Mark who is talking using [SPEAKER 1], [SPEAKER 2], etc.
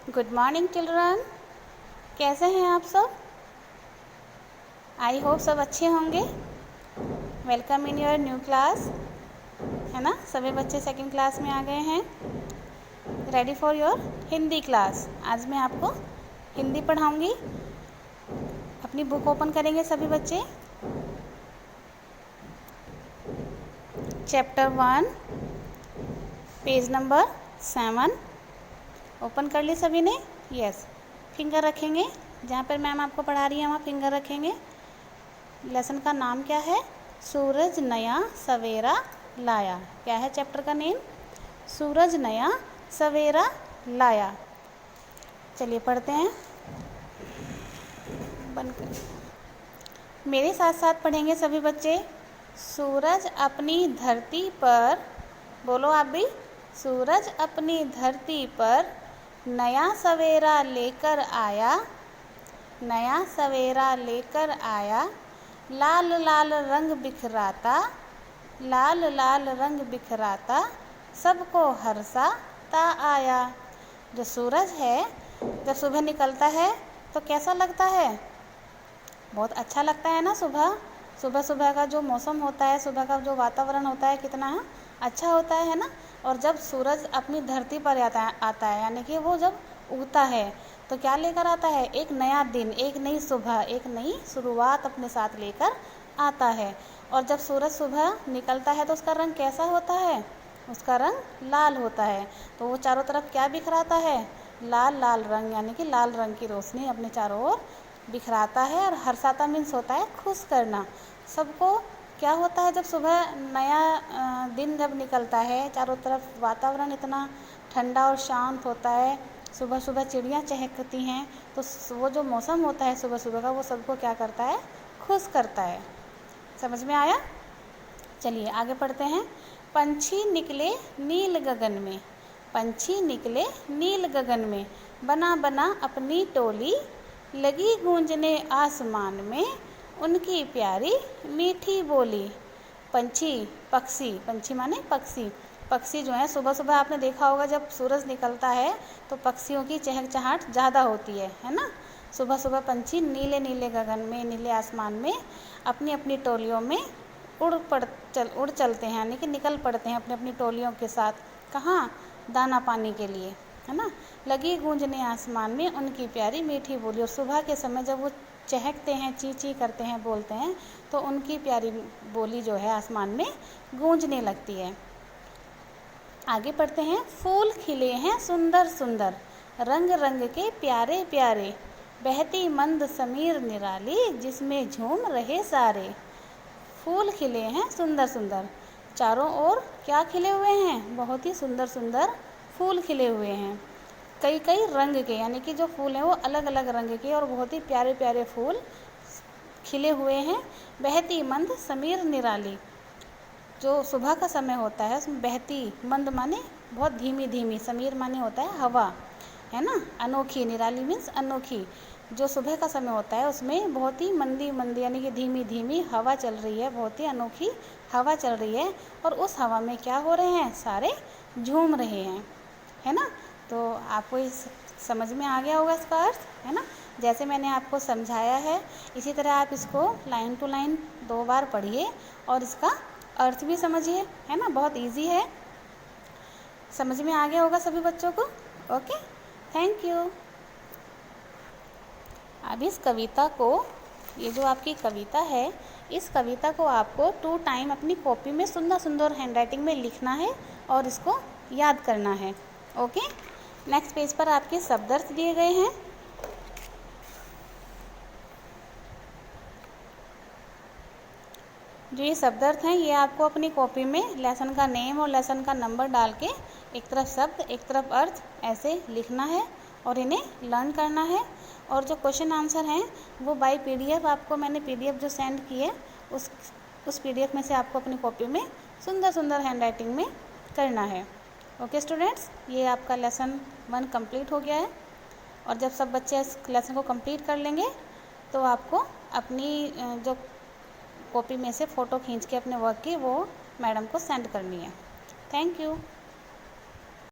[SPEAKER 1] Good morning children. कैसे हैं आप सब? आई होप सब अच्छे होंगे। Welcome in your new class, है ना। सभी बच्चे सेकंड क्लास में आ गए हैं, ready for your Hindi class. आज मैं आपको हिंदी पढ़ाऊंगी। अपनी बुक ओपन करेंगे सभी बच्चे। चैप्टर 1 पेज नंबर 7 ओपन कर ली सभी ने? यस। फिंगर रखेंगे जहाँ पर मैम आपको पढ़ा रही है, वहाँ फिंगर रखेंगे। लेसन का नाम क्या है? सूरज नया सवेरा लाया। क्या है चैप्टर का नेम? सूरज नया सवेरा लाया। चलिए पढ़ते हैं। बंद कर। मेरे साथ साथ पढ़ेंगे सभी बच्चे। सूरज अपनी धरती पर, बोलो आप भी। सूरज अपनी धरती पर नया सवेरा लेकर आया, नया सवेरा लेकर आया। लाल लाल रंग बिखराता, लाल लाल रंग बिखराता, सबको हर्षाता आया। जो सूरज है जब सुबह निकलता है तो कैसा लगता है? बहुत अच्छा लगता है ना। सुबह सुबह का जो मौसम होता है, सुबह का जो वातावरण होता है, कितना अच्छा होता है ना। और जब सूरज अपनी धरती पर आता है यानी कि वो जब उगता है तो क्या लेकर आता है? एक नया दिन, एक नई सुबह, एक नई शुरुआत अपने साथ लेकर आता है। और जब सूरज सुबह निकलता है तो उसका रंग कैसा होता है? उसका रंग लाल होता है। तो वो चारों तरफ क्या बिखराता है? लाल लाल रंग, यानी कि लाल रंग की रोशनी अपने चारों ओर बिखराता है। और हर्षाता मीन्स होता है खुश करना। सबको क्या होता है जब सुबह नया दिन जब निकलता है, चारों तरफ वातावरण इतना ठंडा और शांत होता है, सुबह सुबह चिड़ियाँ चहकती हैं, तो वो जो मौसम होता है सुबह सुबह का, वो सबको क्या करता है? खुश करता है। समझ में आया? चलिए आगे पढ़ते हैं। पंछी निकले नील गगन में, पंछी निकले नील गगन में, बना बना अपनी टोली, लगी गूंजने आसमान में उनकी प्यारी मीठी बोली। पंछी, पक्षी, पंछी माने पक्षी। पक्षी जो है सुबह सुबह आपने देखा होगा जब सूरज निकलता है तो पक्षियों की चहचहाट ज़्यादा होती है ना। सुबह सुबह पंछी नीले नीले गगन में, नीले आसमान में अपनी अपनी टोलियों में उड़ चलते हैं, यानी कि निकल पड़ते हैं अपनी अपनी टोलियों के साथ। कहाँ? दाना पानी के लिए, है ना। लगी गूंजने आसमान में उनकी प्यारी मीठी बोली। और सुबह के समय जब वो चहकते हैं, ची ची करते हैं, बोलते हैं, तो उनकी प्यारी बोली जो है आसमान में गूंजने लगती है। आगे पढ़ते हैं। फूल खिले हैं सुंदर सुंदर, रंग रंग के प्यारे प्यारे, बहती मंद समीर निराली, जिसमें झूम रहे सारे। फूल खिले हैं सुंदर सुंदर, चारों ओर क्या खिले हुए हैं? बहुत ही सुंदर सुंदर फूल खिले हुए हैं, कई कई रंग के, यानी कि जो फूल हैं वो अलग अलग रंग के और बहुत ही प्यारे प्यारे फूल खिले हुए हैं। बहती मंद समीर निराली, जो सुबह का समय होता है उसमें बहती, मंद माने बहुत धीमी धीमी, समीर माने होता है हवा, है ना। अनोखी, निराली मीन्स अनोखी। जो सुबह का समय होता है उसमें बहुत ही मंदी मंदी यानी कि धीमी धीमी हवा चल रही है, बहुत ही अनोखी हवा चल रही है। और उस हवा में क्या हो रहे हैं? सारे झूम रहे हैं, है ना। तो आपको इस समझ में आ गया होगा इसका अर्थ, है ना। जैसे मैंने आपको समझाया है इसी तरह आप इसको लाइन टू लाइन 2 बार पढ़िए और इसका अर्थ भी समझिए, है ना। बहुत इजी है, समझ में आ गया होगा सभी बच्चों को। Okay, thank you. अब इस कविता को, ये जो आपकी कविता है, इस कविता को आपको 2 टाइम अपनी कॉपी में सुंदर सुंदर हैंडराइटिंग में लिखना है और इसको याद करना है। ओके, नेक्स्ट पेज पर आपके शब्दार्थ दिए गए हैं। जो ये शब्दार्थ हैं ये आपको अपनी कॉपी में लेसन का नेम और लेसन का नंबर डाल के एक तरफ शब्द एक तरफ अर्थ ऐसे लिखना है और इन्हें लर्न करना है। और जो क्वेश्चन आंसर हैं वो बाय PDF आपको मैंने PDF जो सेंड की है उस PDF में से आपको अपनी कॉपी में सुंदर सुंदर हैंडराइटिंग में करना है। ओके स्टूडेंट्स, ये आपका लेसन 1 कंप्लीट हो गया है। और जब सब बच्चे इस लेसन को कंप्लीट कर लेंगे तो आपको अपनी जो कॉपी में से फ़ोटो खींच के अपने वर्क की वो मैडम को सेंड करनी है। Thank you.